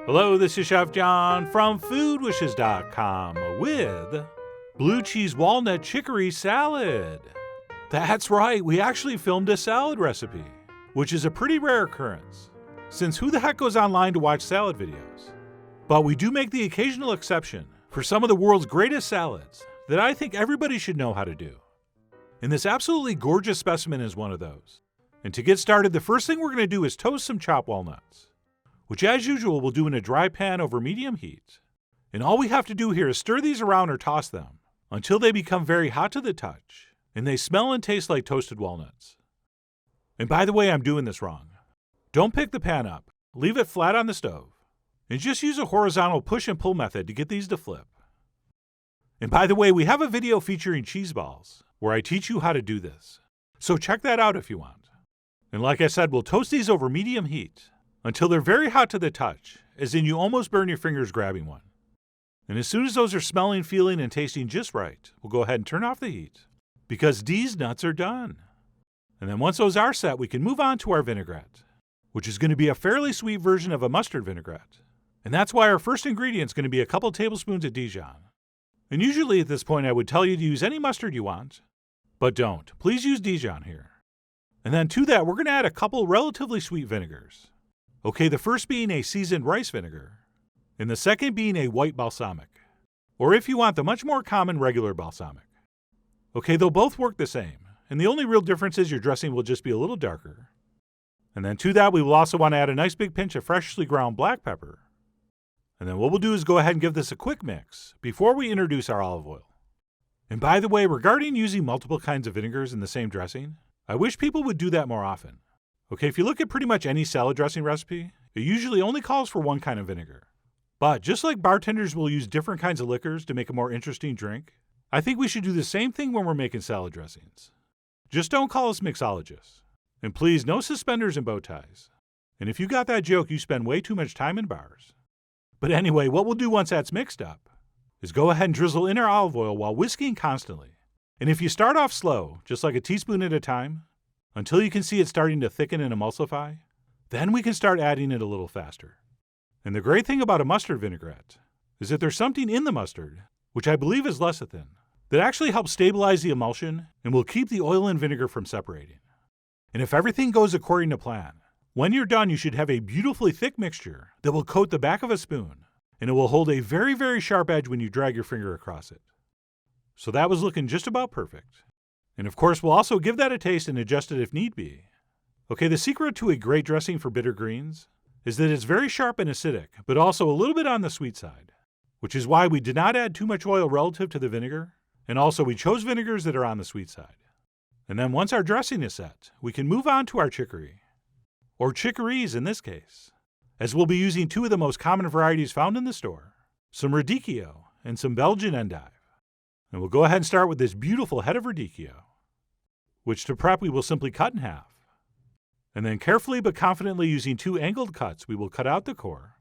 Hello, this is Chef John from foodwishes.com with blue cheese walnut chicory salad. That's right, we actually filmed a salad recipe, which is a pretty rare occurrence, since who the heck goes online to watch salad videos? But we do make the occasional exception for some of the world's greatest salads that I think everybody should know how to do. And this absolutely gorgeous specimen is one of those. And to get started, the first thing we're going to do is toast some chopped walnuts, which as usual we'll do in a dry pan over medium heat. And all we have to do here is stir these around or toss them until they become very hot to the touch and they smell and taste like toasted walnuts. And by the way, I'm doing this wrong. Don't pick the pan up, leave it flat on the stove, and just use a horizontal push and pull method to get these to flip. And by the way, we have a video featuring cheese balls where I teach you how to do this, so check that out if you want. And like I said, we'll toast these over medium heat until they're very hot to the touch, as in you almost burn your fingers grabbing one. And as soon as those are smelling, feeling, and tasting just right, we'll go ahead and turn off the heat, because these nuts are done. And then once those are set, we can move on to our vinaigrette, which is going to be a fairly sweet version of a mustard vinaigrette. And that's why our first ingredient is going to be a couple tablespoons of Dijon. And usually at this point I would tell you to use any mustard you want, but don't. Please use Dijon here. And then to that, we're going to add a couple relatively sweet vinegars. Okay, the first being a seasoned rice vinegar, and the second being a white balsamic, or if you want, the much more common regular balsamic. Okay, they'll both work the same, and the only real difference is your dressing will just be a little darker. And then to that, we will also want to add a nice big pinch of freshly ground black pepper. And then what we'll do is go ahead and give this a quick mix before we introduce our olive oil. And by the way, regarding using multiple kinds of vinegars in the same dressing, I wish people would do that more often. Okay, if you look at pretty much any salad dressing recipe, it usually only calls for one kind of vinegar. But just like bartenders will use different kinds of liquors to make a more interesting drink, I think we should do the same thing when we're making salad dressings. Just don't call us mixologists. And please, no suspenders and bow ties. And if you got that joke, you spend way too much time in bars. But anyway, what we'll do once that's mixed up is go ahead and drizzle in our olive oil while whisking constantly. And if you start off slow, just like a teaspoon at a time, until you can see it starting to thicken and emulsify, then we can start adding it a little faster. And the great thing about a mustard vinaigrette is that there's something in the mustard, which I believe is lecithin, that actually helps stabilize the emulsion and will keep the oil and vinegar from separating. And if everything goes according to plan, when you're done, you should have a beautifully thick mixture that will coat the back of a spoon, and it will hold a very, very sharp edge when you drag your finger across it. So that was looking just about perfect. And of course, we'll also give that a taste and adjust it if need be. Okay, the secret to a great dressing for bitter greens is that it's very sharp and acidic, but also a little bit on the sweet side, which is why we did not add too much oil relative to the vinegar, and also we chose vinegars that are on the sweet side. And then once our dressing is set, we can move on to our chicory, or chicories in this case, as we'll be using two of the most common varieties found in the store, some radicchio and some Belgian endive. And we'll go ahead and start with this beautiful head of radicchio, which to prep we will simply cut in half. And then carefully but confidently using two angled cuts, we will cut out the core.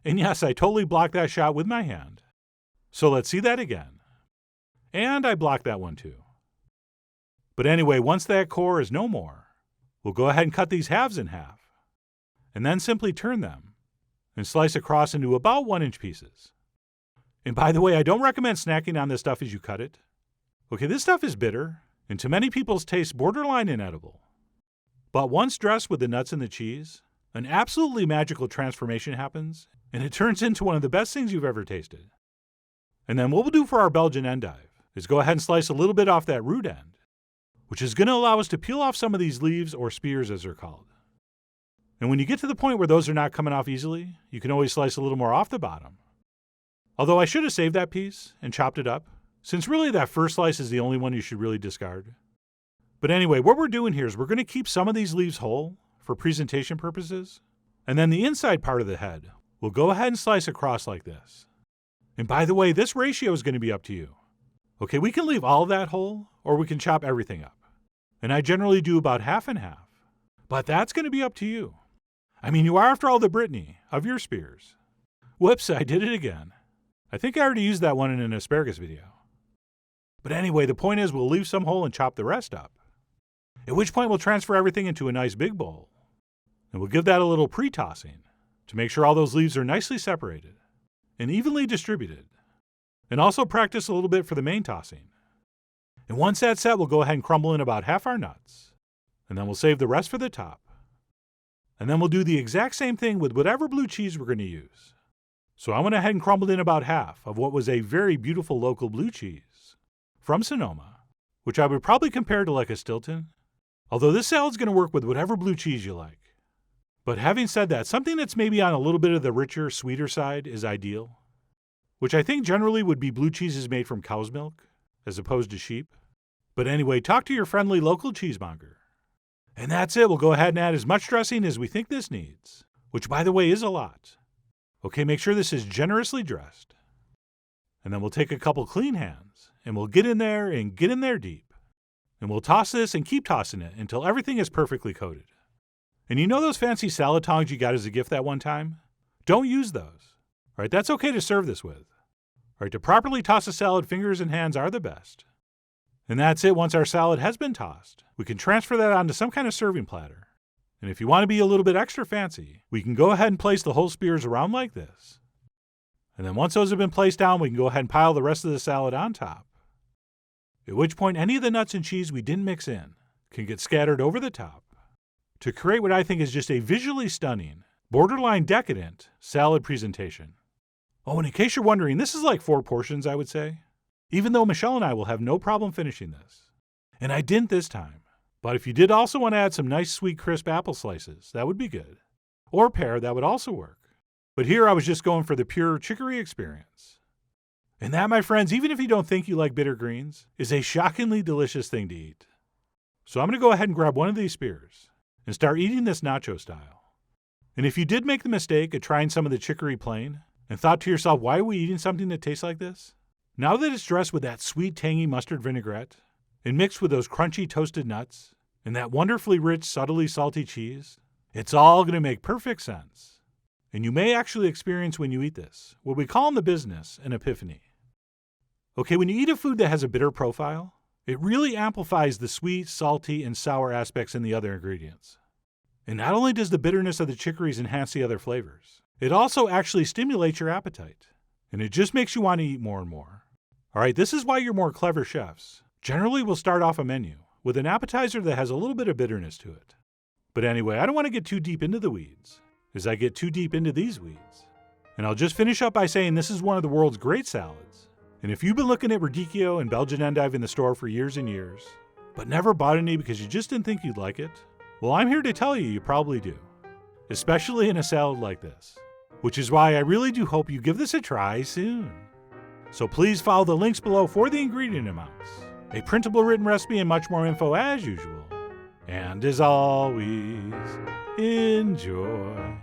And yes, I totally blocked that shot with my hand. So let's see that again. And I blocked that one too. But anyway, once that core is no more, we'll go ahead and cut these halves in half. And then simply turn them and slice across into about 1-inch pieces. And by the way, I don't recommend snacking on this stuff as you cut it. Okay, this stuff is bitter, and to many people's taste, borderline inedible. But once dressed with the nuts and the cheese, an absolutely magical transformation happens, and it turns into one of the best things you've ever tasted. And then what we'll do for our Belgian endive is go ahead and slice a little bit off that root end, which is going to allow us to peel off some of these leaves or spears as they're called. And when you get to the point where those are not coming off easily, you can always slice a little more off the bottom. Although I should have saved that piece and chopped it up, since really that first slice is the only one you should really discard. But anyway, what we're doing here is we're going to keep some of these leaves whole for presentation purposes, and then the inside part of the head, we'll go ahead and slice across like this. And by the way, this ratio is going to be up to you. Okay, we can leave all of that whole, or we can chop everything up. And I generally do about half and half. But that's going to be up to you. I mean, you are, after all, the Brittany of your spears. Whoops, I did it again. I think I already used that one in an asparagus video. But anyway, the point is we'll leave some whole and chop the rest up. At which point we'll transfer everything into a nice big bowl. And we'll give that a little pre-tossing. to make sure all those leaves are nicely separated and evenly distributed. And also practice a little bit for the main tossing. And once that's set, we'll go ahead and crumble in about half our nuts. And then we'll save the rest for the top. And then we'll do the exact same thing with whatever blue cheese we're going to use. So I went ahead and crumbled in about half of what was a very beautiful local blue cheese from Sonoma, which I would probably compare to like a Stilton. Although this salad's going to work with whatever blue cheese you like. But having said that, something that's maybe on a little bit of the richer, sweeter side is ideal, which I think generally would be blue cheeses made from cow's milk as opposed to sheep. But anyway, talk to your friendly local cheesemonger. And that's it. We'll go ahead and add as much dressing as we think this needs, which by the way is a lot. Okay, make sure this is generously dressed. And then we'll take a couple clean hands and we'll get in there and get in there deep. And we'll toss this and keep tossing it until everything is perfectly coated. And you know those fancy salad tongs you got as a gift that one time? Don't use those. All right, that's okay to serve this with. All right, to properly toss a salad, fingers and hands are the best. And that's it. Once our salad has been tossed, we can transfer that onto some kind of serving platter. And if you want to be a little bit extra fancy, we can go ahead and place the whole spears around like this. And then once those have been placed down, we can go ahead and pile the rest of the salad on top. At which point, any of the nuts and cheese we didn't mix in can get scattered over the top to create what I think is just a visually stunning, borderline decadent salad presentation. Oh, and in case you're wondering, this is like 4 portions, I would say. Even though Michelle and I will have no problem finishing this. And I didn't this time. But if you did also want to add some nice sweet crisp apple slices, that would be good. Or pear, that would also work. But here I was just going for the pure chicory experience. And that, my friends, even if you don't think you like bitter greens, is a shockingly delicious thing to eat. So I'm going to go ahead and grab one of these spears and start eating this nacho style. And if you did make the mistake of trying some of the chicory plain and thought to yourself, why are we eating something that tastes like this? Now that it's dressed with that sweet, tangy mustard vinaigrette and mixed with those crunchy toasted nuts and that wonderfully rich, subtly salty cheese, it's all going to make perfect sense. And you may actually experience when you eat this, what we call in the business an epiphany. Okay, when you eat a food that has a bitter profile, it really amplifies the sweet, salty, and sour aspects in the other ingredients. And not only does the bitterness of the chicories enhance the other flavors, it also actually stimulates your appetite. And it just makes you want to eat more and more. All right, this is why your more clever chefs generally will start off a menu with an appetizer that has a little bit of bitterness to it. But anyway, I don't want to get too deep into the weeds, as I get too deep into these weeds. And I'll just finish up by saying this is one of the world's great salads. And if you've been looking at radicchio and Belgian endive in the store for years and years, but never bought any because you just didn't think you'd like it, well, I'm here to tell you you probably do. Especially in a salad like this. Which is why I really do hope you give this a try soon. So please follow the links below for the ingredient amounts, a printable written recipe, and much more info as usual. And as always, enjoy.